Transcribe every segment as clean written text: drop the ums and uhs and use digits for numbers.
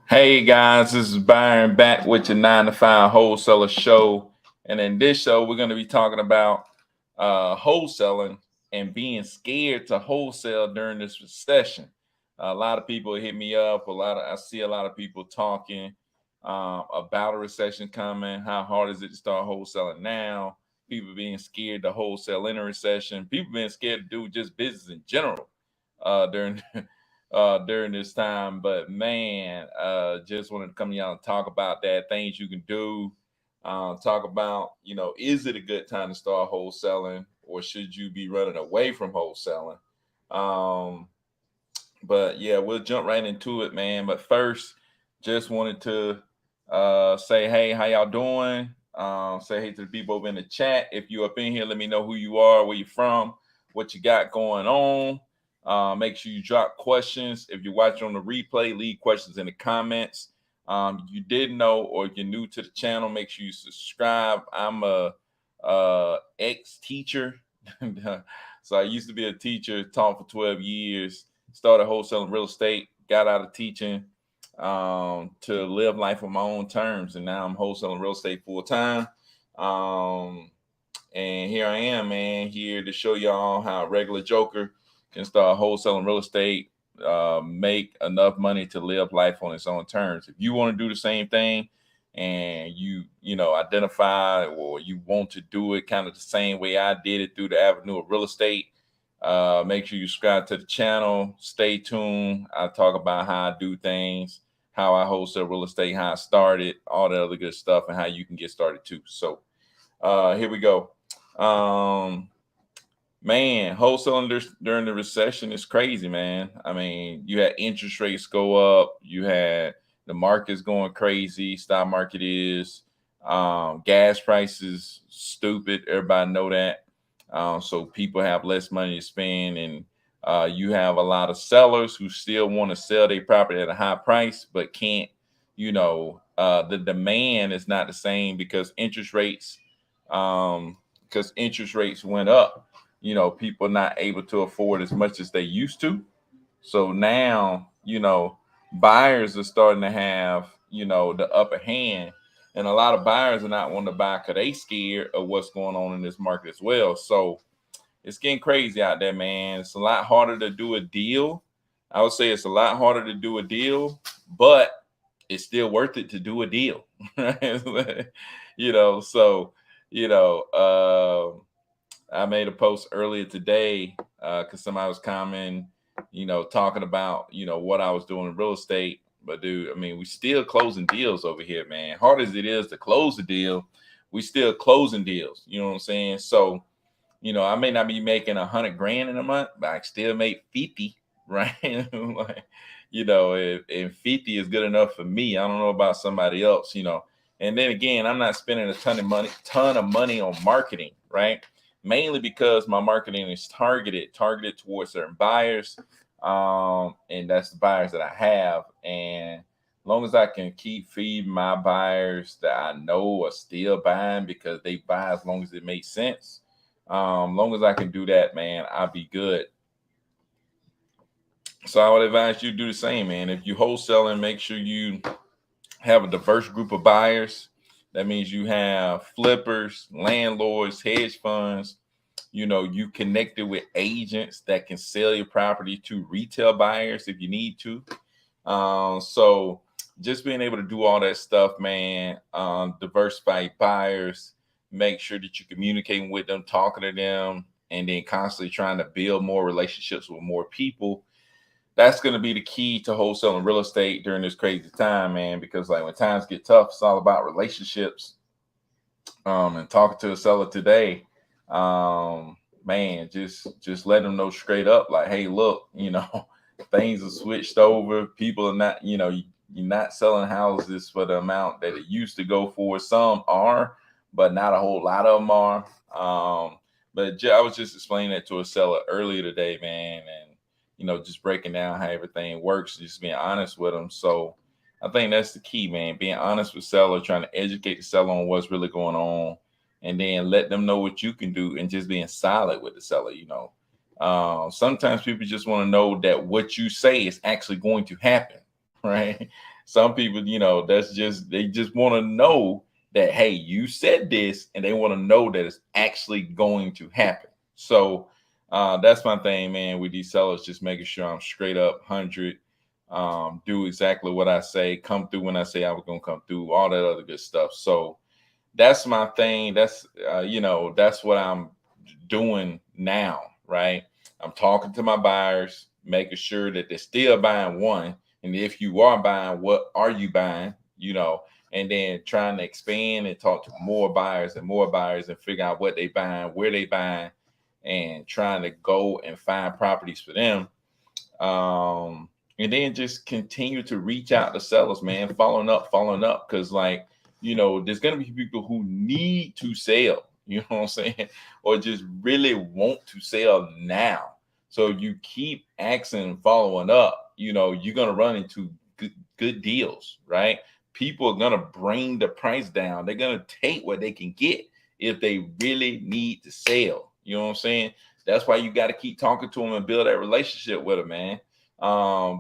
Hey guys, this is Byron back with your 9 to 5 wholesaler show. And in this show, we're going to be talking about wholesaling and being scared to wholesale during this recession. A lot of people hit me up. I see a lot of people talking about a recession coming. How hard is it to start wholesaling now? People being scared to wholesale in a recession. People being scared to do just business in general during during this time. But man, just wanted to come to y'all and talk about that, things you can do. Talk about, is it a good time to start wholesaling or should you be running away from wholesaling? Um, but yeah, we'll jump right into it, man. But first, just wanted to say, hey, how y'all doing? Say hey to the people over in the chat. If you up in here, let me know who you are, where you from, what you got going on. Make sure you drop questions. If you're watching on the replay, leave questions in the comments. You didn't know, or if you're new to the channel, make sure you subscribe. I'm a ex teacher, so I used to be a teacher, taught for 12 years. Started wholesaling real estate, got out of teaching to live life on my own terms, and now I'm wholesaling real estate full time. Um, and here I am, man, here to show y'all how a regular joker can start wholesaling real estate, make enough money to live life on its own terms. If you want to do the same thing and you identify or you want to do it kind of the same way I did it through the avenue of real estate, make sure you subscribe to the channel. Stay tuned. I talk about how I do things, how I wholesale real estate, how I started, all the other good stuff, and how you can get started too. So here we go. Um, Man, wholesaling during the recession is crazy, man. I mean, you had interest rates go up, you had the market's going crazy, stock market is, gas prices stupid. Everybody know that. So people have less money to spend, and you have a lot of sellers who still want to sell their property at a high price, but can't. The demand is not the same because interest rates went up. People not able to afford as much as they used to. So now, buyers are starting to have, the upper hand. And a lot of buyers are not wanting to buy because they scared of what's going on in this market as well. So it's getting crazy out there, man. It's a lot harder to do a deal. I would say it's a lot harder to do a deal, but it's still worth it to do a deal. Right? So, you know, I made a post earlier today because somebody was commenting, talking about, what I was doing in real estate. But dude, I mean, we still closing deals over here, man. Hard as it is to close the deal, we still closing deals. You know what I'm saying? So, I may not be making 100 grand in a month, but I still make 50, right? Like, if 50 is good enough for me, I don't know about somebody else. And then again, I'm not spending a ton of money on marketing, right? Mainly because my marketing is targeted towards certain buyers. And that's the buyers that I have. And as long as I can keep feeding my buyers that I know are still buying because they buy as long as it makes sense. Long as I can do that, man, I'll be good. So I would advise you to do the same, man. If you wholesaling, make sure you have a diverse group of buyers. That means you have flippers, landlords, hedge funds. You connected with agents that can sell your property to retail buyers if you need to. So just being able to do all that stuff, man, diversify buyers, make sure that you're communicating with them, talking to them, and then constantly trying to build more relationships with more people. That's going to be the key to wholesaling real estate during this crazy time, man, because like when times get tough, it's all about relationships. And talking to a seller today, man, just let them know straight up, like, hey, look, things are switched over. People are not, you're not selling houses for the amount that it used to go for. Some are, but not a whole lot of them are. But I was just explaining that to a seller earlier today, man, and just breaking down how everything works, just being honest with them. So I think that's the key, man. Being honest with seller, trying to educate the seller on what's really going on, and then let them know what you can do, and just being solid with the seller. Sometimes people just want to know that what you say is actually going to happen, right? some people, that's just, they just want to know that, hey, you said this, and they want to know that it's actually going to happen. So that's my thing, man, with these sellers, just making sure I'm straight up 100, do exactly what I say, come through when I say I was going to come through, all that other good stuff. So that's my thing. That's what I'm doing now, right? I'm talking to my buyers, making sure that they're still buying, one. And if you are buying, what are you buying? And then trying to expand and talk to more buyers and figure out what they buying, where they buying, and trying to go and find properties for them. And then just continue to reach out to sellers, man, following up. Cause like, there's gonna be people who need to sell, you know what I'm saying? Or just really want to sell now. So you keep asking and following up, you're gonna run into good deals, right? People are gonna bring the price down. They're gonna take what they can get if they really need to sell. You know what I'm saying? That's why you got to keep talking to them and build that relationship with them, man.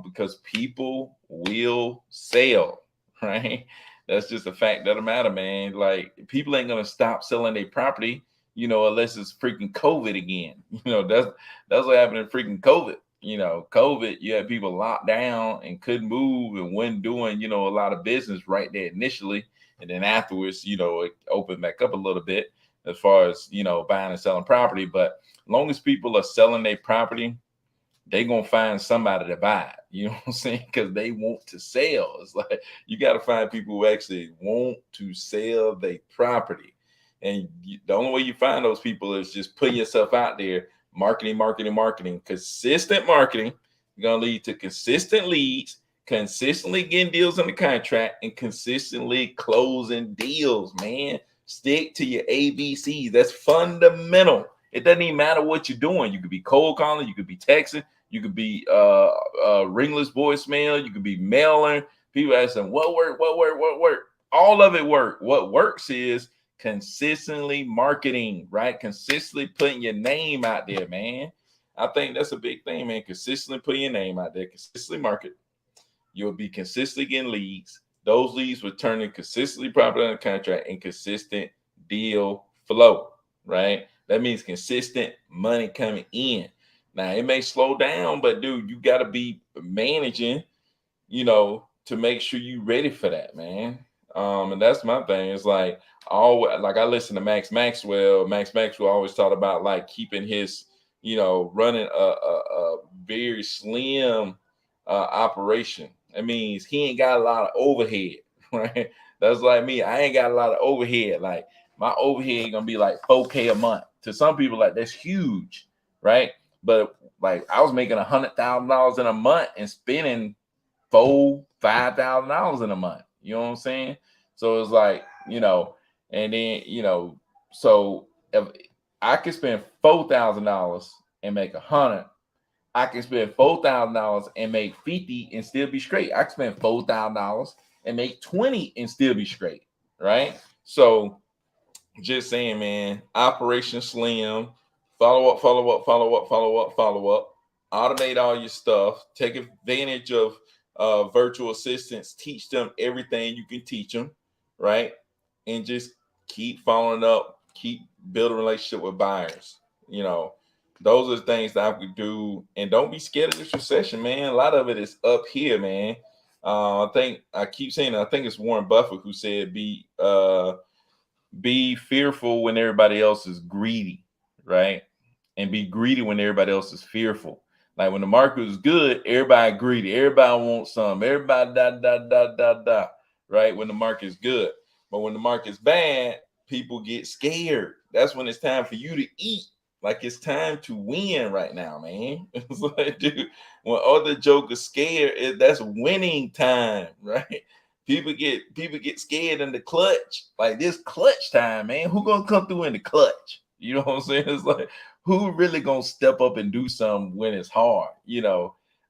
Because people will sell, right? That's just a fact of the matter, man. Like, people ain't gonna stop selling their property, unless it's freaking COVID again. That's what happened in freaking COVID. COVID, you had people locked down and couldn't move and wasn't doing, a lot of business right there initially. And then afterwards, it opened back up a little bit as far as, buying and selling property. But as long as people are selling their property, they gonna find somebody to buy it. You know what I'm saying? Because they want to sell. It's like, you got to find people who actually want to sell their property. And the only way you find those people is just putting yourself out there, marketing. Consistent marketing gonna lead to consistent leads, consistently getting deals in the contract, and consistently closing deals, man. Stick to your ABCs. That's fundamental. It doesn't even matter what you're doing. You could be cold calling, you could be texting, you could be ringless voicemail, you could be mailing. People asking, what work? All of it work. What works is consistently marketing, right? Consistently putting your name out there, man. I think that's a big thing, man. Consistently putting your name out there, consistently market. You'll be consistently getting leads. Those leads will turn in consistently property under contract and consistent deal flow, right? That means consistent money coming in. Now, it may slow down, but dude, you got to be managing, to make sure you're ready for that, man. And that's my thing. It's like, I listen to Max Maxwell. Max Maxwell always talked about like keeping his, running a very slim operation. That means he ain't got a lot of overhead, right? That's like me. I ain't got a lot of overhead. Like, my overhead gonna be like $4K a month. To some people, like, that's huge, right? But like, I was making $100,000 in a month and spending $5,000 in a month. You know what I'm saying? So it's like, and then so if I could spend $4,000 and make 100, I can spend $4,000 and make 50 and still be straight. I can spend $4,000 and make 20 and still be straight, right? So just saying, man, Operation Slim, follow up. Automate all your stuff. Take advantage of virtual assistants. Teach them everything you can teach them, right? And just keep following up. Keep building a relationship with buyers. Those are the things that I could do. And don't be scared of this recession, man. A lot of it is up here, man. I think I keep saying, I think it's Warren Buffett who said, be fearful when everybody else is greedy, right? And be greedy when everybody else is fearful. Like, when the market is good, everybody greedy. Everybody wants some. Everybody da, right? When the market is good. But when the market's bad, people get scared. That's when it's time for you to eat. Like, it's time to win right now, man. It's like, dude, when other jokers scared, that's winning time, right? People get scared in the clutch. Like, this clutch time, man. Who gonna come through in the clutch? You know what I'm saying? It's like, who really gonna step up and do something when it's hard?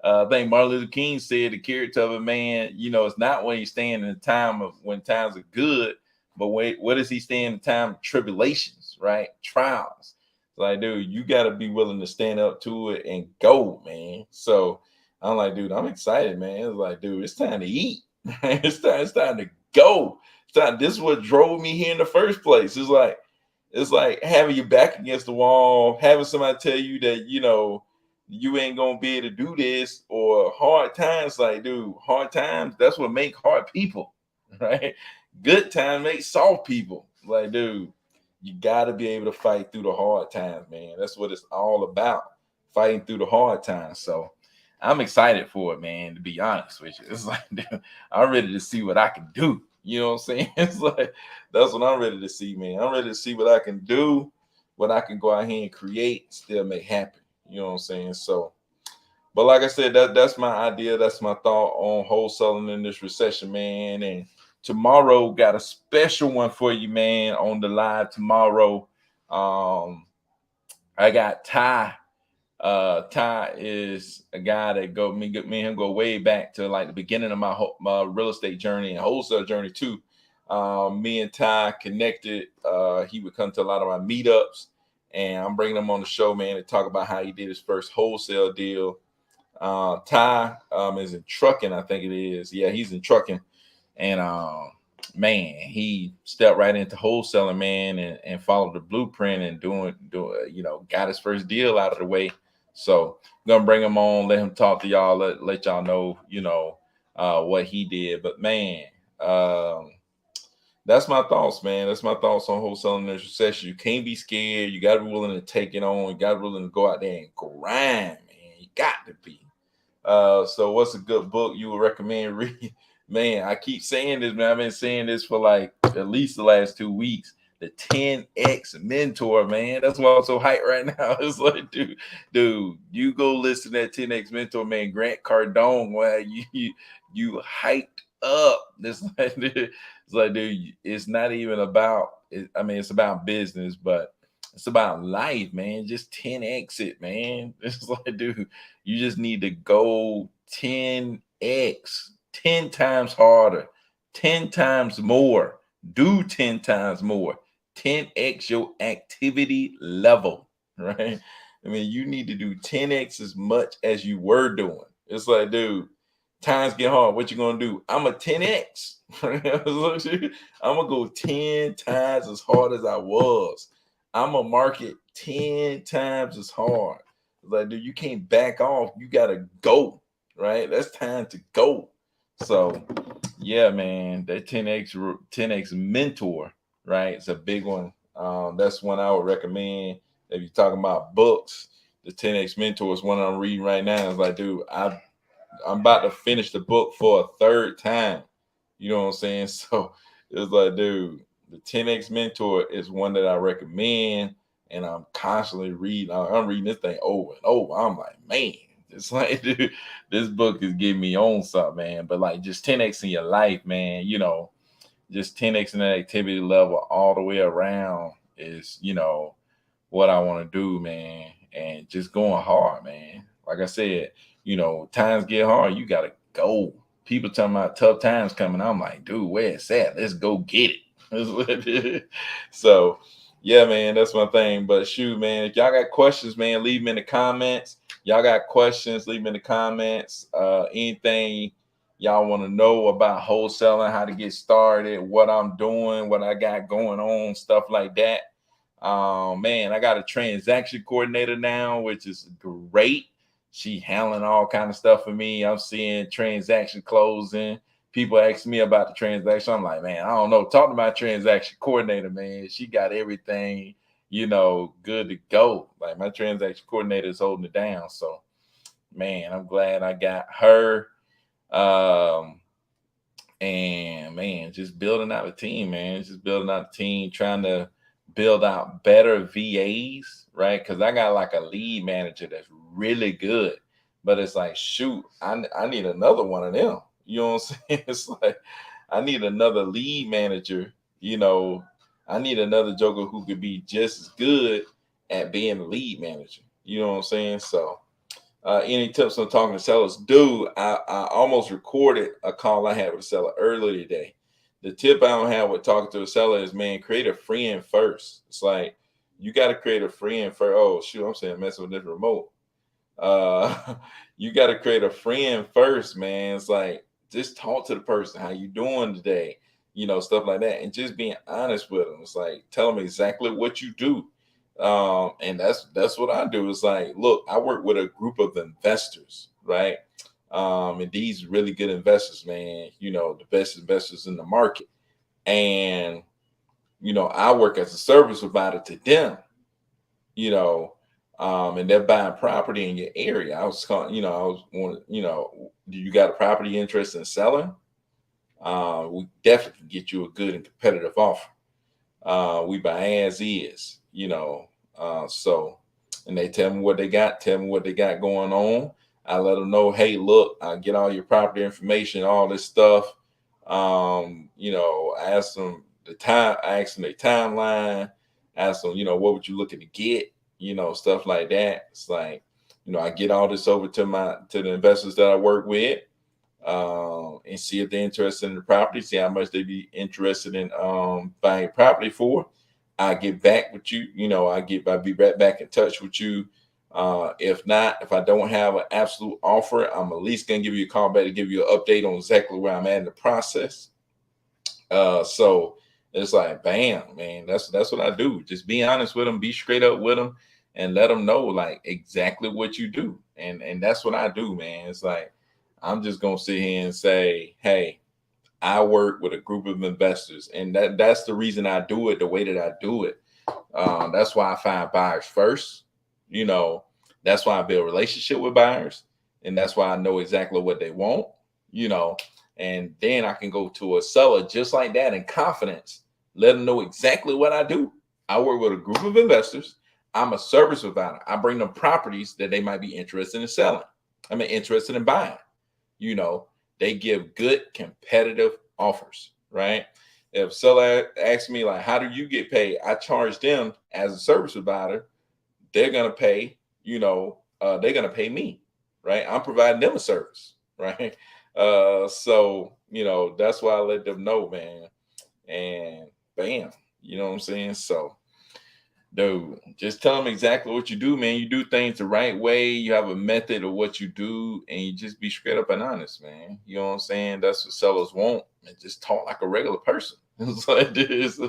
I think Martin Luther King said the character of a man, it's not when he's staying in the time of when times are good, but what does he stay in the time of tribulations, right? Trials. Like, dude, you got to be willing to stand up to it and go, man. So I'm like, dude, I'm excited, man. It's like, dude, it's time to eat. It's time to go. This is what drove me here in the first place. It's like having your back against the wall, having somebody tell you that you ain't gonna be able to do this, or hard times. Like, dude, hard times, that's what make hard people, right? Good time makes soft people. Like, dude, you gotta be able to fight through the hard times, man. That's what it's all about. Fighting through the hard times. So I'm excited for it, man, to be honest with you. It's like, dude, I'm ready to see what I can do. You know what I'm saying? It's like that's what I'm ready to see, man. I'm ready to see what I can do, what I can go out here and create, still make happen. You know what I'm saying? So, but like I said, that's my idea. That's my thought on wholesaling in this recession, man. And tomorrow got a special one for you, man, on the live tomorrow. I got Ty. Ty is a guy that me and him go way back to like the beginning of my real estate journey and wholesale journey too. Me and Ty connected. He would come to a lot of my meetups, and I'm bringing him on the show, man, to talk about how he did his first wholesale deal. Ty is in trucking, I think it is. Yeah, he's in trucking, and man, he stepped right into wholesaling, man, and followed the blueprint and doing got his first deal out of the way. So I'm gonna bring him on, let him talk to y'all, let y'all know, what he did. But man, that's my thoughts, man. That's my thoughts on wholesaling in this recession. You can't be scared. You got to be willing to take it on. You got to be willing to go out there and grind, man. You got to be. So what's a good book you would recommend reading? Man, I keep saying this, man. I've been saying this for like at least the last 2 weeks. The 10X Mentor, man. That's why I'm so hyped right now. It's like, dude, you go listen to that 10X Mentor, man. Grant Cardone, where you hyped up. It's like, dude, it's not even about it. I mean, it's about business, but it's about life, man. Just 10X it, man. It's like, dude, you just need to go 10X, 10 times harder, 10 times more, do 10 times more, 10X your activity level, right? I mean, you need to do 10X as much as you were doing. It's like, dude, times get hard. What you gonna do? I'm a 10X. I'm gonna go 10 times as hard as I was. I'm gonna market 10 times as hard. Like, dude, you can't back off. You gotta go, right? That's time to go. So, yeah, man, that 10X mentor, right? It's a big one. That's one I would recommend. If you're talking about books, the 10X mentor is one I'm reading right now. It's like, dude, I'm about to finish the book for a third time. You know what I'm saying? So it's like, dude, the 10X Mentor is one that I recommend, and I'm constantly reading. I'm reading this thing over and over. I'm like, man, it's like, dude, this book is getting me on something, man. But like, just 10X in your life, man. Just 10X in that activity level all the way around is, what I want to do, man. And just going hard, man. Like I said, times get hard. You gotta go. People talking about tough times coming. I'm like, dude, where it's at? Let's go get it. So, yeah, man, that's my thing. But shoot, man, if y'all got questions, man, leave them in the comments. Y'all got questions, leave them in the comments. Anything y'all want to know about wholesaling, how to get started, what I'm doing, what I got going on, stuff like that. Man, I got a transaction coordinator now, which is great. She handling all kind of stuff for me. I'm seeing transaction closing. People ask me about the transaction. I'm like, man, I don't know. Talk to my transaction coordinator, man. She got everything, good to go. Like, my transaction coordinator is holding it down. So, man, I'm glad I got her. And man, just building out a team, man. Just building out a team, trying to build out better VAs, right? Because I got like a lead manager that's really good, but it's like, shoot, I need another one of them. You know what I'm saying? It's like, I need another lead manager. I need another joker who could be just as good at being a lead manager. You know what I'm saying? So, any tips on talking to sellers? Dude, I almost recorded a call I had with a seller earlier today. The tip I don't have with talking to a seller is, man, create a friend first. It's like, you got to create a friend first. Oh, shoot, I'm saying messing with this remote. You got to create a friend first, man. It's like, just talk to the person. How you doing today? Stuff like that, and just being honest with them. It's like, tell them exactly what you do. And that's what I do. It's like, look, I work with a group of investors, right? And these really good investors, man, the best investors in the market. And, I work as a service provider to them, you know, and they're buying property in your area. I was calling, I was wanting, do you got a property interest in selling? We definitely can get you a good and competitive offer. We buy as is, so, and they tell me what they got, going on. I let them know, hey, look, I get all your property information, all this stuff. I asked them I asked them their timeline, asked them, what would you looking to get, stuff like that. It's like, I get all this over to the investors that I work with, and see if they're interested in the property, see how much they be interested in buying property for. I get back with you, I'll be right back in touch with you. If not, if I don't have an absolute offer, I'm at least gonna give you a call back to give you an update on exactly where I'm at in the process. So it's like, bam, man, that's what I do. Just be honest with them, be straight up with them, and let them know like exactly what you do. And that's what I do, man. It's like, I'm just gonna sit here and say, hey, I work with a group of investors, and that's the reason I do it the way that I do it. That's why I find buyers first. That's why I build a relationship with buyers, and that's why I know exactly what they want. You know, and then I can go to a seller just like that in confidence, let them know exactly what I do. I work with a group of investors. I'm a service provider. I bring them properties that they might be interested in selling. Interested in buying. They give good competitive offers, right? If seller asks me like, how do you get paid? I charge them as a service provider. They're gonna pay, they're gonna pay me, right? I'm providing them a service, right? So that's why I let them know, man. And bam, you know what I'm saying? So dude, just tell them exactly what you do, man. You do things the right way. You have a method of what you do, and you just be straight up and honest, man. You know what I'm saying? That's what sellers want. And just talk like a regular person. It's like this.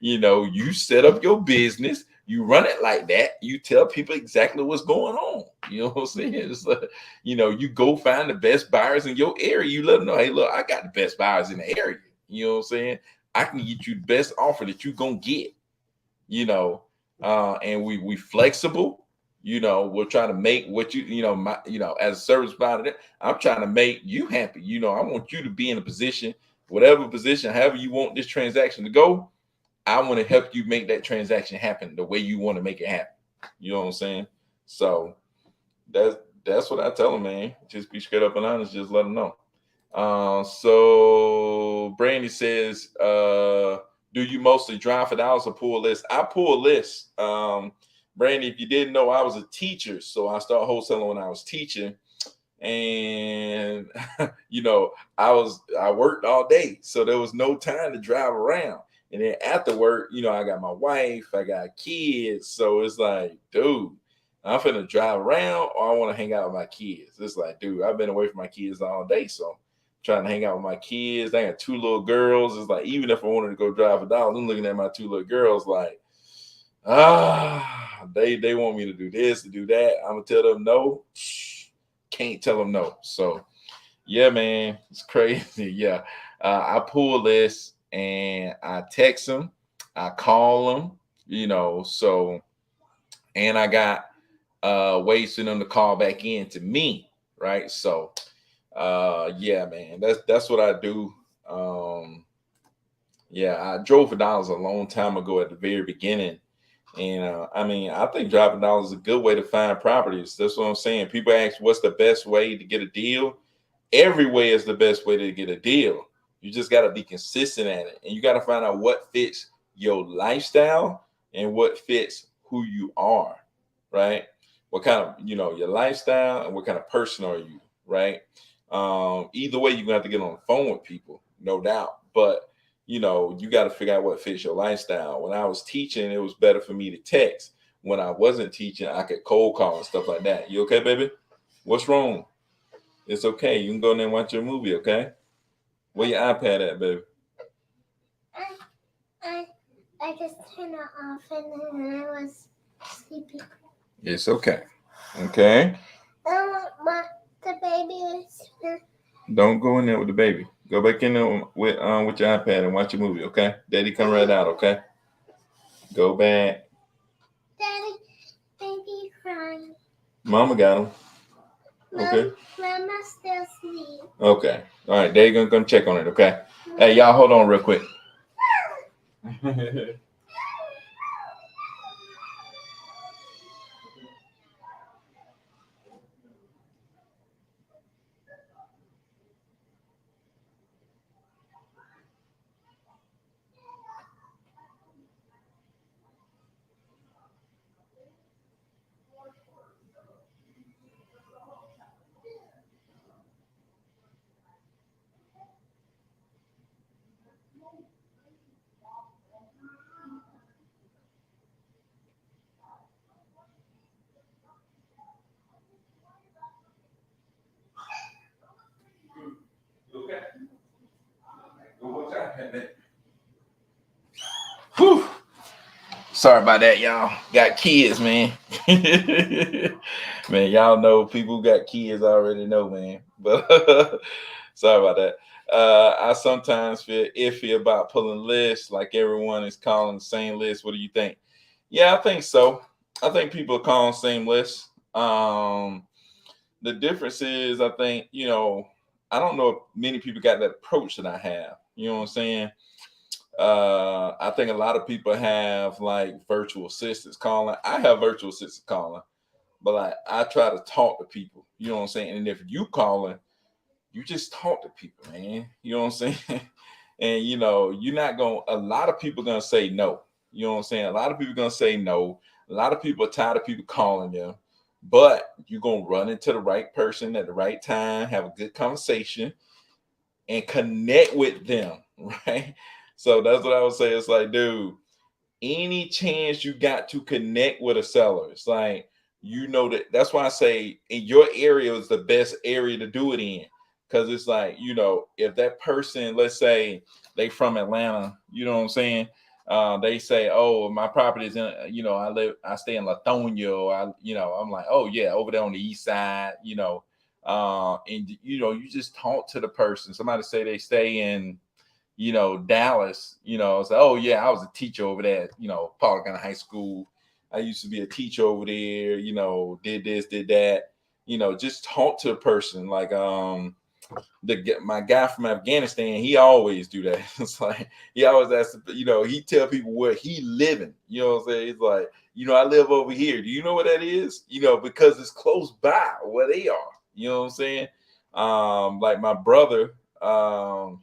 You set up your business, you run it like that. You tell people exactly what's going on. You know what I'm saying? It's like, you go find the best buyers in your area. You let them know, hey, look, I got the best buyers in the area. You know what I'm saying? I can get you the best offer that you're gonna get. And we flexible. We're trying to make what as a service provider, I'm trying to make you happy. I want you to be in a position, whatever position, however you want this transaction to go. I want to help you make that transaction happen the way you want to make it happen. You know what I'm saying? So that's what I tell them, man. Just be straight up and honest. Just let them know. So Brandy says, do you mostly drive for dollars or pull lists? I pull lists. Brandy, if you didn't know, I was a teacher. So I started wholesaling when I was teaching. And, I worked all day. So there was no time to drive around. And then after work, I got my wife, I got kids. So it's like, dude, I'm finna drive around or I want to hang out with my kids. It's like, dude, I've been away from my kids all day. So trying to hang out with my kids. I got 2 little girls. It's like, even if I wanted to go drive for dollars, I'm looking at my 2 little girls like, they want me to do this, to do that. I'm gonna tell them no. Can't tell them no. So yeah, man, it's crazy. Yeah. I pull this and I text them, I call them, so, and I got ways for them to call back in to me, right? So yeah, man, that's what I do. Yeah, I drove for dollars a long time ago at the very beginning. And I think driving dollars is a good way to find properties. That's what I'm saying. People ask what's the best way to get a deal. Every way is the best way to get a deal. You just got to be consistent at it. And you got to find out what fits your lifestyle and what fits who you are, right? What kind of, your lifestyle and what kind of person are you, right? Either way, you're going to have to get on the phone with people, no doubt. But, you got to figure out what fits your lifestyle. When I was teaching, it was better for me to text. When I wasn't teaching, I could cold call and stuff like that. You okay, baby? What's wrong? It's okay. You can go in there and watch your movie, okay? Where your iPad at, baby? I just turned it off and then I was sleeping. It's okay. Okay. But the baby is. Don't go in there with the baby. Go back in there with your iPad and watch your movie, okay? Daddy come right out, okay? Go back. Daddy, baby crying. Mama got him. Okay. Mama still sleep. Okay. All right. Daddy gonna come check on it, okay? Hey, y'all, hold on real quick. Whew. Sorry about that, y'all. Got kids, man. Man, y'all know people who got kids already know, man. But sorry about that. I sometimes feel iffy about pulling lists, like everyone is calling the same list. What do you think? Yeah, I think so. I think people are calling the same list. The difference is, I think, I don't know if many people got that approach that I have. You know what I'm saying? I think a lot of people have like virtual assistants calling. I have virtual assistants calling, but like I try to talk to people. You know what I'm saying? And if you calling, you just talk to people, man. You know what I'm saying? And you're not going. A lot of people gonna say no. You know what I'm saying? A lot of people gonna say no. A lot of people are tired of people calling them, but you're gonna run into the right person at the right time, have a good conversation, and connect with them, right? So that's what I would say. It's like, dude, any chance you got to connect with a seller, it's like, that's why I say in your area is the best area to do it in. Cause it's like, if that person, let's say they from Atlanta, you know what I'm saying? They say, oh, my property is in, I stay in Latonia, or I'm like, oh yeah, over there on the east side, and you just talk to the person. Somebody say they stay in, Dallas, say, oh yeah, I was a teacher over there, Pollock County High School. I used to be a teacher over there, did this, did that, just talk to a person. Like my guy from Afghanistan, he always do that. It's like he always asks, he tell people where he living. You know what I'm saying? It's like, I live over here. Do you know what that is? Because it's close by where they are. You know what I'm saying? Like my brother,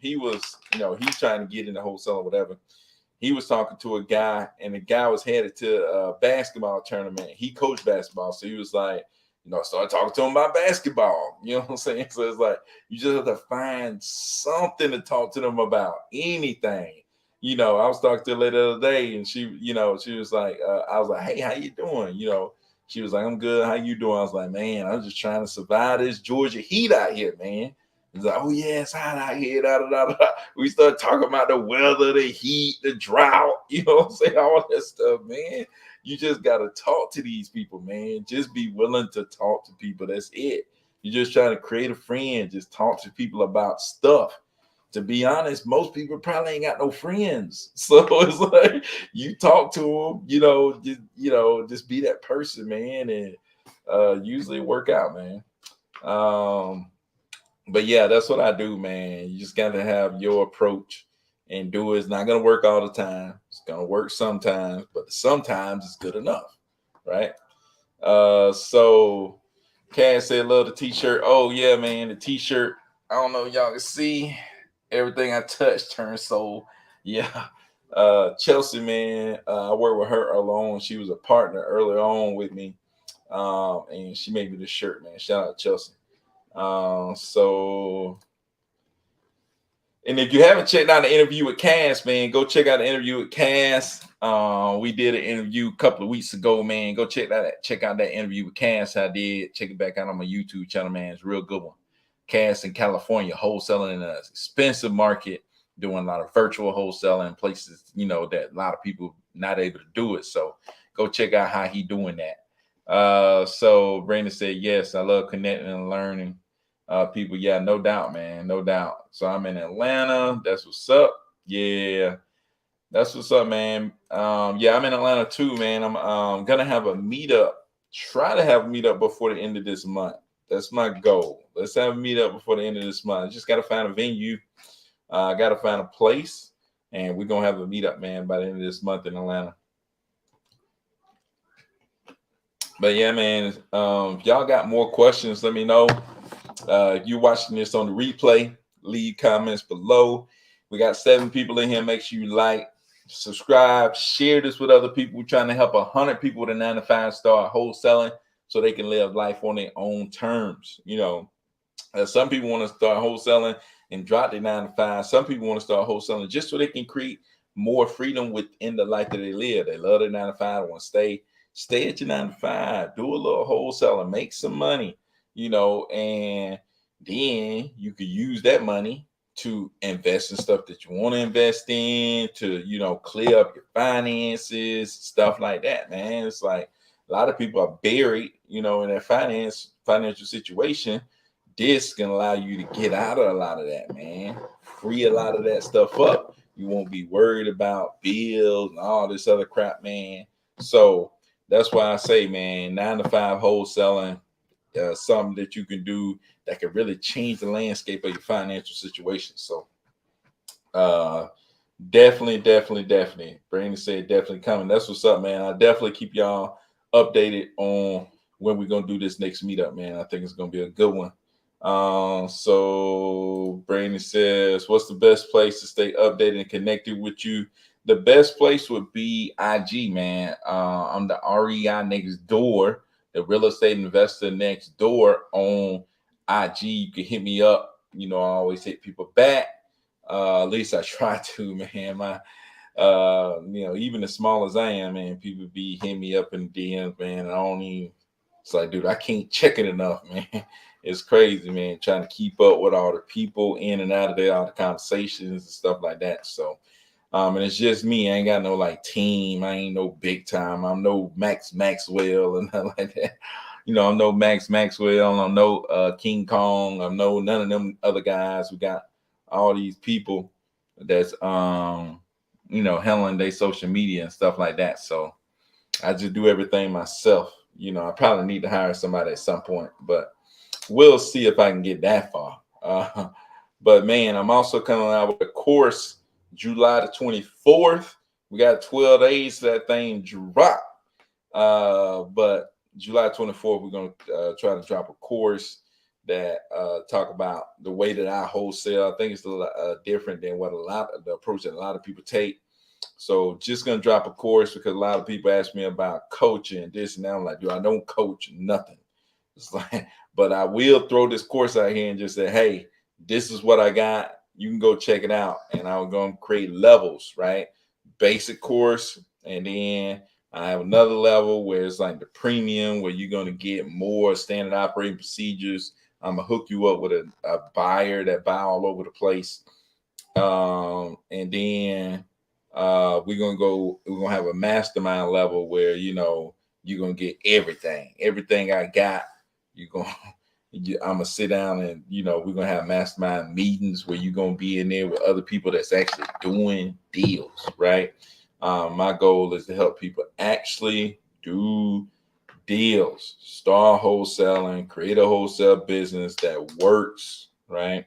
he was, he's trying to get in the wholesale or whatever. He was talking to a guy, and the guy was headed to a basketball tournament. He coached basketball, so he was like, started talking to him about basketball. You know what I'm saying? So it's like you just have to find something to talk to them about, anything. I was talking to her later the other day, and she was like, I was like, hey, how you doing? She was like, I'm good. How you doing? I was like, man, I'm just trying to survive this Georgia heat out here, man. He's like, oh yeah, it's hot out here. Da, da, da, da. We started talking about the weather, the heat, the drought. You know what I'm saying? All that stuff, man. You just gotta talk to these people, man. Just be willing to talk to people. That's it. You're just trying to create a friend. Just talk to people about stuff. To be honest, most people probably ain't got no friends. So it's like you talk to them, just be that person, man, and usually work out, man. But yeah, that's what I do, man. You just gotta have your approach and do it. It's not gonna work all the time. It's gonna work sometimes, but sometimes it's good enough, right? So Cass said, love the t-shirt. Oh yeah, man, the t-shirt. I don't know if y'all can see everything I touch turns soul. Yeah. Chelsea, man, I worked with her alone. She was a partner earlier on with me. And she made me the shirt, man. Shout out Chelsea. So, and if you haven't checked out the interview with Cass, man, go check out the interview with Cass. We did an interview a couple of weeks ago, man. Go check out that interview with Cass. I did. Check it back out on my YouTube channel, man. It's a real good one. cats in California wholesaling in an expensive market, doing a lot of virtual wholesaling in places, that a lot of people not able to do it. So go check out how he doing that. So Brandon said, yes, I love connecting and learning people. Yeah, no doubt, man, no doubt. So I'm in Atlanta. That's what's up. Yeah, that's what's up, man. Yeah, I'm in Atlanta too, man. I'm gonna have a meetup. Try to have a meetup before the end of this month. That's my goal. Let's have a meetup before the end of this month. Just gotta find a venue. Gotta find a place, and we're gonna have a meetup, man, by the end of this month in Atlanta. But yeah, man. If y'all got more questions, let me know. If you're watching this on the replay, leave comments below. We got 7 people in here. Make sure you like, subscribe, share this with other people. We're trying to help 100 people with a 9 to 5 start wholesaling so they can live life on their own terms. Some people want to start wholesaling and drop their 9 to 5. Some people want to start wholesaling just so they can create more freedom within the life that they live. They love their 9 to 5. They want to stay at your 9 to 5. Do a little wholesaling, make some money, and then you could use that money to invest in stuff that you want to invest in, to clear up your finances, stuff like that, man. It's like a lot of people are buried, in their financial situation. This can allow you to get out of a lot of that, man. Free a lot of that stuff up. You won't be worried about bills and all this other crap, man. So that's why I say, man, 9 to 5 wholesaling, something that you can do that can really change the landscape of your financial situation. So uh definitely. Brandon said definitely coming. That's what's up, man. I'll definitely keep y'all updated on when we're gonna do this next meetup, man. I think it's gonna be a good one. So Brandon says, what's the best place to stay updated and connected with you? The best place would be IG, man. I'm the REI next door, the real estate investor next door on IG. You can hit me up. I always hit people back. At least I try to, man. Even as small as I am, man, people be hitting me up in DMs, man. I don't even. It's like, dude, I can't check it enough, man. It's crazy, man. Trying to keep up with all the people in and out of there, all the conversations and stuff like that. So, and it's just me. I ain't got no like team. I ain't no big time. I'm no Max Maxwell and nothing like that. I'm no Max Maxwell. I'm no King Kong. I'm no none of them other guys. We got all these people that's handling their social media and stuff like that. So I just do everything myself. I probably need to hire somebody at some point, but we'll see if I can get that far. But man, I'm also coming out with a course July the 24th. We got 12 days to that thing drop. But July 24th, we're going to try to drop a course that talk about the way that I wholesale. I think it's a little different than what the approach that a lot of people take. So just gonna drop a course because a lot of people ask me about coaching this and that. I'm like, dude, I don't coach nothing. It's like, but I will throw this course out here and just say, hey, this is what I got. You can go check it out. And I'm gonna create levels, right? Basic course, and then I have another level where it's like the premium, where you're gonna get more standard operating procedures. I'm gonna hook you up with a buyer that buy all over the place. And then we're gonna have a mastermind level where you're gonna get everything I got. You're gonna I'm gonna sit down and we're gonna have mastermind meetings where you're gonna be in there with other people that's actually doing deals, right? My goal is to help people actually do deals, start wholesaling, create a wholesale business that works, right?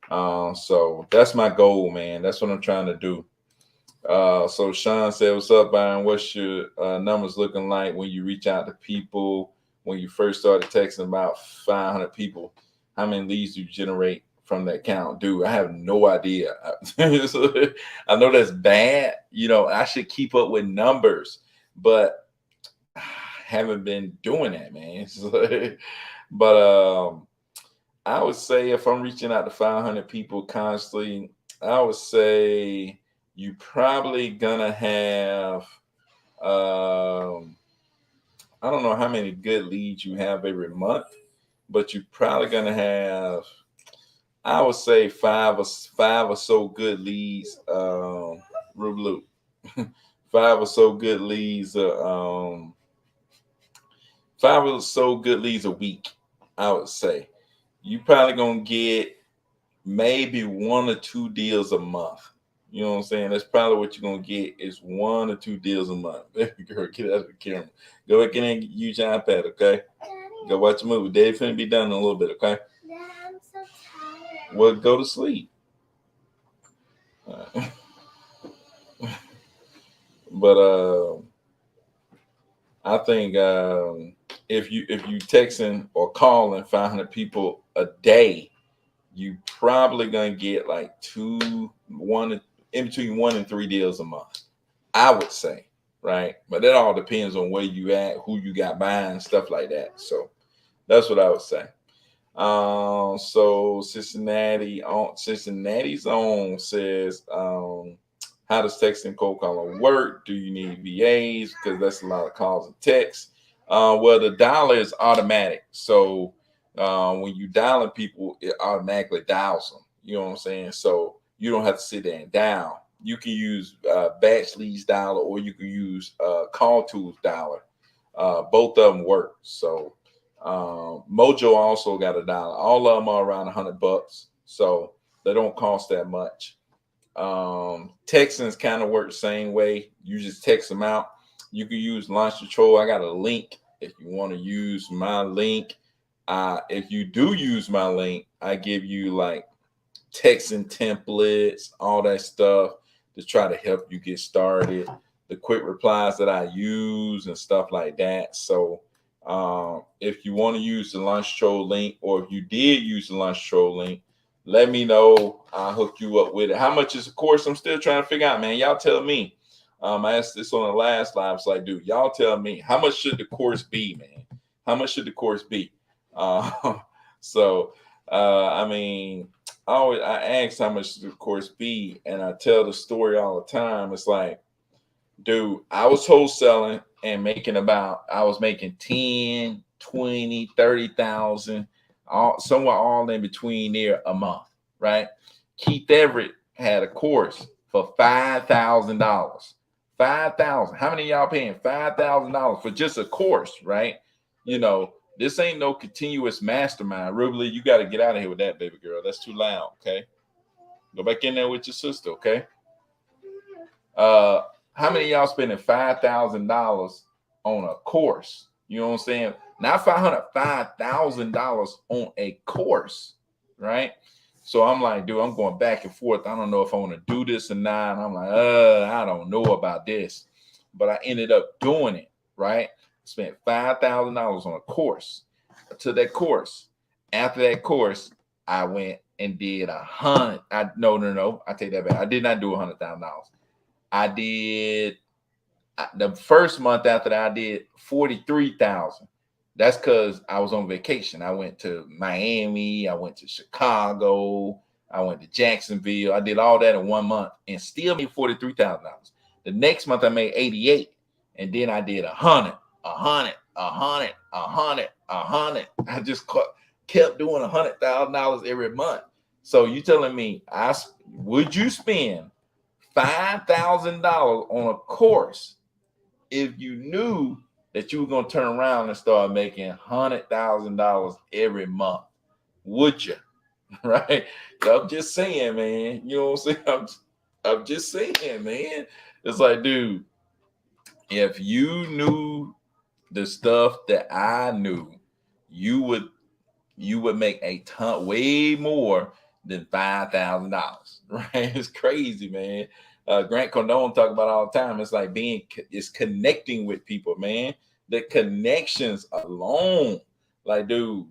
So that's my goal, man. That's what I'm trying to do. So Sean said, what's up, Byron? What's your numbers looking like when you reach out to people? When you first started texting about 500 people, how many leads do you generate from that count? Dude, I have no idea. I know that's bad. I should keep up with numbers, but I haven't been doing that, man. But I would say if I'm reaching out to 500 people constantly, I would say you probably gonna have I don't know how many good leads you have every month, but you're probably gonna have I would say five or so good leads. Revolu. Five or so good leads. Five or so good leads a week. I would say you probably gonna get maybe one or two deals a month. You know what I'm saying? That's probably what you're gonna get is one or two deals a month. Baby girl, get out of the camera. Go back in and use your iPad, okay? Go watch a movie. Daddy finna be done in a little bit, okay? Dad, I'm so tired. Well, go to sleep. But I think if you texting or calling 500 people a day, you probably gonna get like one in between 1 and 3 deals a month. I would say, right? But that all depends on where you at, who you got buying, stuff like that. So that's what I would say. So Cincinnati's own says, how does texting cold calling work? Do you need VAs? Because that's a lot of calls and texts. Well, the dialer is automatic. So when you dialing people, it automatically dials them. You know what I'm saying? So you don't have to sit there and dial. You can use batch leads dialer or you can use call tools dialer. Both of them work. So Mojo also got a dollar. All of them are around $100, so they don't cost that much. Texans kind of work the same way. You just text them out. You can use Launch Control. I got a link if you want to use my link. If you do use my link, I give you like texting templates, all that stuff to try to help you get started. The quick replies that I use and stuff like that. So if you want to use the Lunch Troll link, or if you did use the Lunch Troll link, let me know. I'll hook you up with it. How much is the course? I'm still trying to figure out, man. Y'all tell me. I asked this on the last live. It's like, dude, y'all tell me how much should the course be, man? How much should the course be? Uh, so, I mean, I ask how much should the course be, and I tell the story all the time. It's like, dude, I was wholesaling and making I was making 10, 20, 30,000, somewhere all in between there a month, right? Keith Everett had a course for $5,000. 5,000. How many of y'all paying $5,000 for just a course, right? You know, this ain't no continuous mastermind. Ruby, you got to get out of here with that, baby girl. That's too loud, okay? Go back in there with your sister, okay? Uh, how many of y'all spending $5,000 on a course? You know what I'm saying? Not 500, $5,000 on a course, right? So I'm like, dude, I'm going back and forth. I don't know if I want to do this or not. I'm like, I don't know about this, but I ended up doing it, right? Spent $5,000 on a course. To that course. After that course, I went and did 100. No. I take that back. I did not do $100,000. I did the first month after that, I did 43,000. That's because I was on vacation. I went to Miami, I went to Chicago, I went to Jacksonville. I did all that in 1 month and still made $43,000. The next month I made 88, and then I did 100, 100, 100, 100, 100. I just kept doing $100,000 every month. So you telling me would you spend $5,000 on a course if you knew that you were going to turn around and start making $100,000 every month? Would you? Right? I'm just saying, man. You know what I'm saying? I'm just saying, man. It's like, dude, if you knew the stuff that I knew, you would make a ton, way more than $5,000. Right? It's crazy, man. Grant Cardone talk about all the time. It's like it's connecting with people, man. The connections alone, like, dude,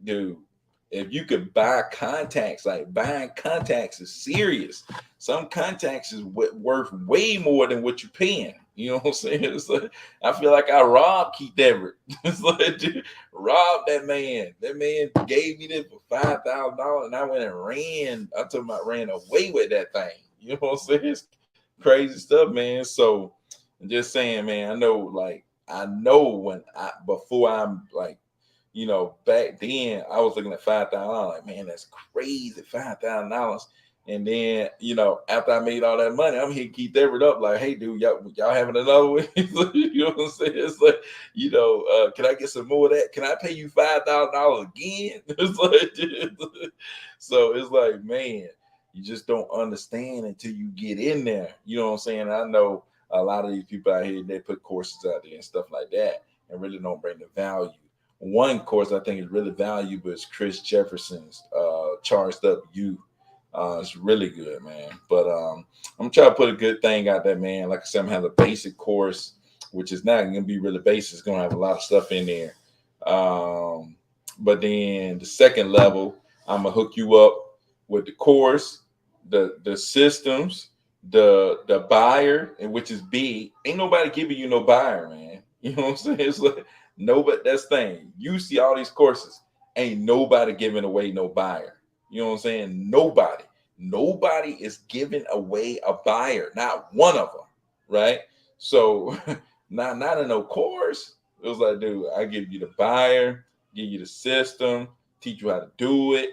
if you could buy contacts, like buying contacts is serious. Some contacts is worth way more than what you're paying. You know what I'm saying? It's like, I feel like I robbed Keith Everett. It's like, dude, rob that man. That man gave me this for $5,000, and I went and ran. I told him I ran away with that thing. You know what I'm saying? It's crazy stuff, man. So I'm just saying, man. I know when before I'm like back then I was looking at $5,000, like, man, that's crazy, $5,000. And then, after I made all that money, I'm here Keith Everett up, like, hey, dude, y'all having another one? You know what I'm saying? It's like, can I get some more of that? Can I pay you $5,000 again? It's like, so it's like, man, you just don't understand until you get in there. You know what I'm saying? I know a lot of these people out here, they put courses out there and stuff like that and really don't bring the value. One course I think is really valuable is Chris Jefferson's Charged Up You. It's really good, man. But I'm trying to put a good thing out there, man. Like I said, I'm having a basic course, which is not going to be really basic. It's going to have a lot of stuff in there. But then the second level, I'm gonna hook you up with the course, the systems, the buyer, and which is big. Ain't nobody giving you no buyer, man. You know what I'm saying? It's like nobody. That's the thing. You see all these courses, ain't nobody giving away no buyer. You know what I'm saying? Nobody. Nobody is giving away a buyer. Not one of them. Right. So not in no course. It was like, dude, I give you the buyer, give you the system, teach you how to do it.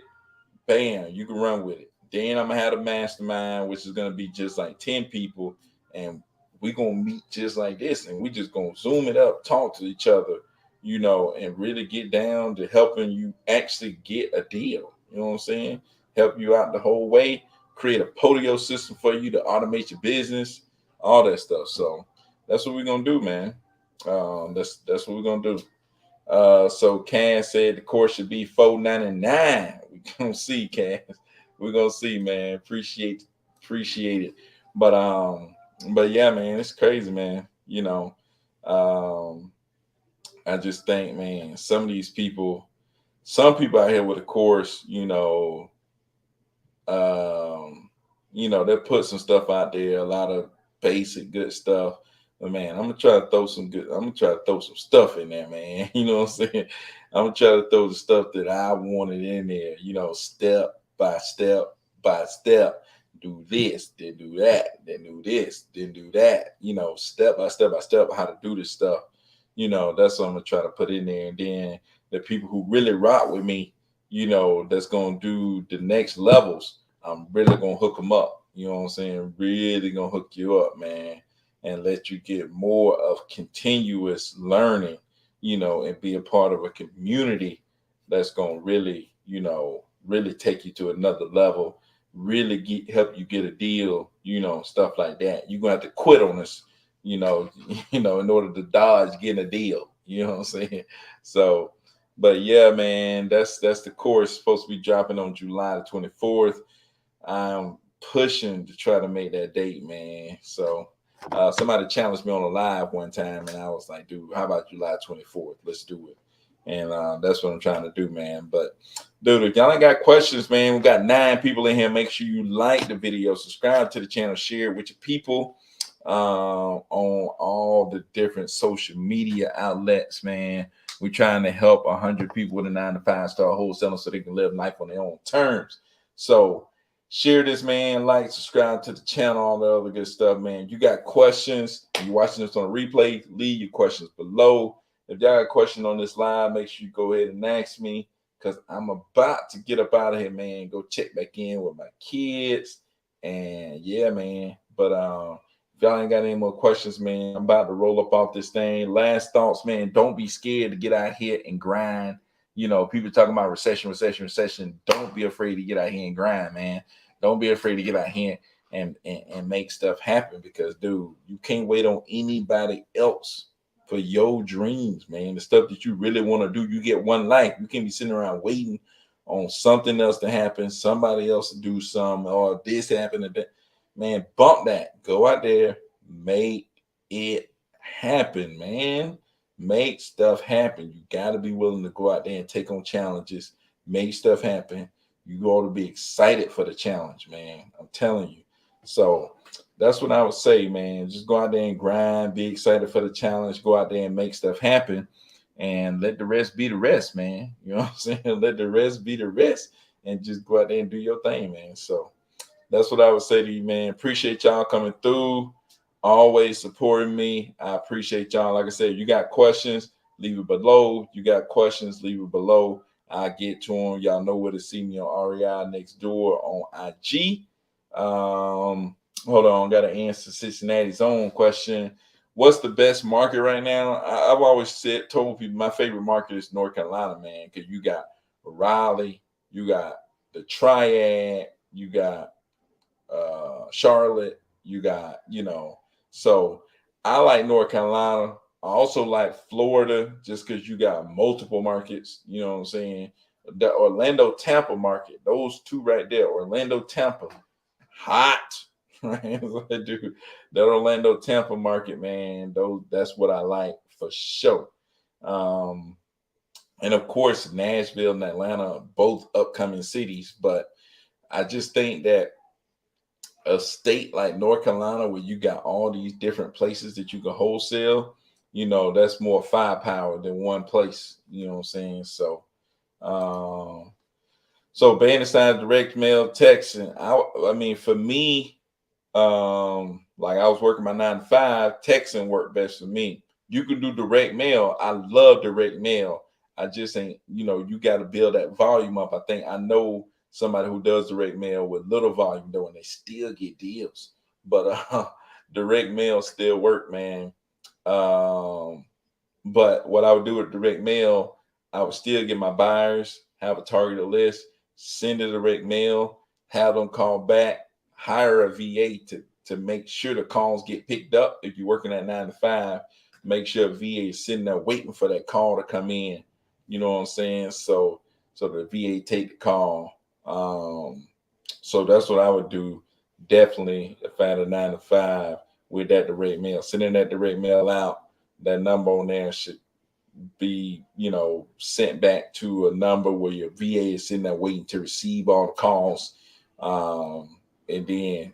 Bam, you can run with it. Then I'm gonna have a mastermind, which is gonna be just like 10 people, and we're gonna meet just like this, and we just gonna zoom it up, talk to each other, and really get down to helping you actually get a deal. You know what I'm saying? Help you out the whole way, create a polio system for you to automate your business, all that stuff. So that's what we're gonna do, man. That's what we're gonna do. So Cass said the course should be $4.99. We gonna see, Cass. We're gonna see, man. Appreciate it. But yeah, man, it's crazy, man. Um, I just think, man, some people out here with a course, they put some stuff out there, a lot of basic good stuff. But man, I'm gonna try to throw some stuff in there, man. You know what I'm saying? I'm gonna try to throw the stuff that I wanted in there, step by step by step. Do this, then do that, then do this, then do that, step by step how to do this stuff. That's what I'm gonna try to put in there. And then the people who really rock with me, that's gonna do the next levels, I'm really gonna hook them up. You know what I'm saying? Really gonna hook you up, man, and let you get more of continuous learning, and be a part of a community that's gonna really, really take you to another level, really help you get a deal, stuff like that. You're gonna have to quit on us, in order to dodge getting a deal. You know what I'm saying? So, but yeah, man, that's the course supposed to be dropping on July the 24th. I'm pushing to try to make that date, man. So somebody challenged me on a live one time, and I was like, dude, how about July 24th? Let's do it. And that's what I'm trying to do, man. But dude, if y'all ain't got questions, man, we got 9 people in here. Make sure you like the video, subscribe to the channel, share it with your people on all the different social media outlets, man. We're trying to help 100 people with a 9-to-5 start wholesaling so they can live life on their own terms. So share this, man. Like, subscribe to the channel, all the other good stuff, man. You got questions, you're watching this on a replay, leave your questions below. If y'all got a question on this live, make sure you go ahead and ask me, because I'm about to get up out of here, man. Go check back in with my kids. And yeah, man. But if y'all ain't got any more questions, man, I'm about to roll up off this thing. Last thoughts, man. Don't be scared to get out here and grind. People talking about recession. Don't be afraid to get out here and grind, man. Don't be afraid to get out here and make stuff happen, because, dude, you can't wait on anybody else for your dreams, man. The stuff that you really want to do, you get one life. You can't be sitting around waiting on something else to happen, somebody else to do something, or this happen and that. Man, bump that. Go out there, make it happen, man. Make stuff happen. You got to be willing to go out there and take on challenges, make stuff happen. You ought to be excited for the challenge, man. I'm telling you. So that's what I would say, man. Just go out there and grind, be excited for the challenge, go out there and make stuff happen, and let the rest be the rest, man. You know what I'm saying? Let the rest be the rest, and just go out there and do your thing, man. So that's what I would say to you, man. Appreciate y'all coming through, always supporting me. I appreciate y'all. Like I said, you got questions, leave it below. You got questions, leave it below. I get to them. Y'all know where to see me on REI Next Door on IG. Hold on, got to answer Cincinnati's own question. What's the best market right now? I've always told people my favorite market is North Carolina, man, because you got Raleigh, you got the Triad, you got Charlotte, you got, so I like North Carolina. I also like Florida just because you got multiple markets, you know what I'm saying? The Orlando Tampa market, those two right there, Orlando Tampa, hot. Right? Dude, that Orlando Tampa market, man, that's what I like for sure. And of course, Nashville and Atlanta, both upcoming cities, but I just think that a state like North Carolina, where you got all these different places that you can wholesale, that's more firepower than one place. You know what I'm saying? Um, so banning signs, direct mail, texting. I mean, for me, like I was working my 9 to 5, texting worked best for me. You can do direct mail. I love direct mail. I just ain't, you got to build that volume up. I know somebody who does direct mail with little volume though, and they still get deals. But direct mail still work, man. But what I would do with direct mail, I would still get my buyers, have a targeted list, send a direct mail, have them call back, hire a VA to make sure the calls get picked up. If you're working at 9 to 5, make sure a VA is sitting there waiting for that call to come in. You know what I'm saying? So the VA take the call. So that's what I would do. Definitely if I had a 9 to 5 with that direct mail, sending that direct mail out, that number on there should be, sent back to a number where your VA is sitting there waiting to receive all the calls. And then,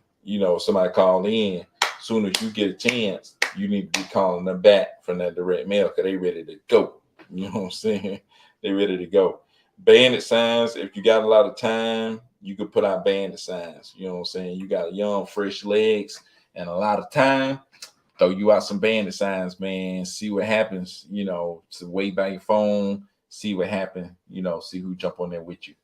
somebody call in. As soon as you get a chance, you need to be calling them back from that direct mail because they ready to go. You know what I'm saying? They ready to go. Bandit signs, if you got a lot of time, you could put out bandit signs. You know what I'm saying? You got young, fresh legs and a lot of time. Throw you out some bandit signs, man. See what happens. To wait by your phone, see what happens. See who jump on there with you.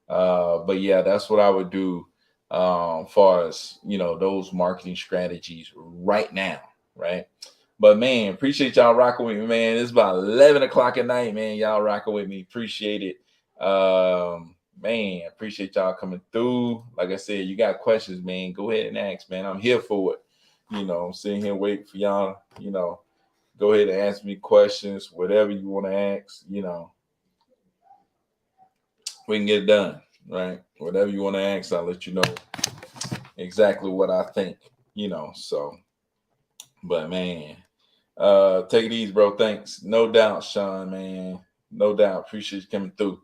But yeah, that's what I would do. Far as those marketing strategies right now, right? But man, appreciate y'all rocking with me, man. It's about 11 o'clock at night, man. Y'all rocking with me. Appreciate it. Man, appreciate y'all coming through. Like I said, you got questions, man. Go ahead and ask, man. I'm here for it. I'm sitting here waiting for y'all, go ahead and ask me questions, whatever you want to ask, we can get it done, right? Whatever you want to ask, I'll let you know exactly what I think, so, but man, take it easy, bro. Thanks. No doubt, Sean, man. No doubt. Appreciate you coming through.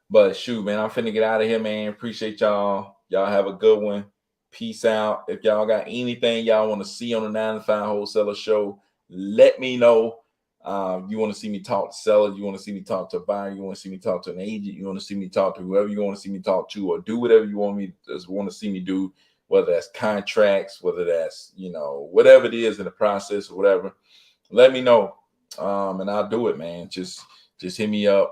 But shoot, man, I'm finna get out of here, man. Appreciate y'all. Y'all have a good one. Peace out. If y'all got anything y'all want to see on the 9 to 5 Wholesaler Show, let me know. You want to see me talk to sellers, you want to see me talk to a buyer, you want to see me talk to an agent, you want to see me talk to whoever you want to see me talk to, or do whatever you want to see me do, whether that's contracts, whether that's, whatever it is in the process or whatever, let me know. And I'll do it, man. Just hit me up.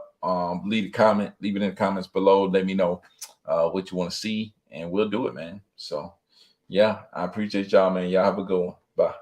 Leave it in the comments below. Let me know what you want to see, and we'll do it, man. So yeah, I appreciate y'all, man. Y'all have a good one. Bye.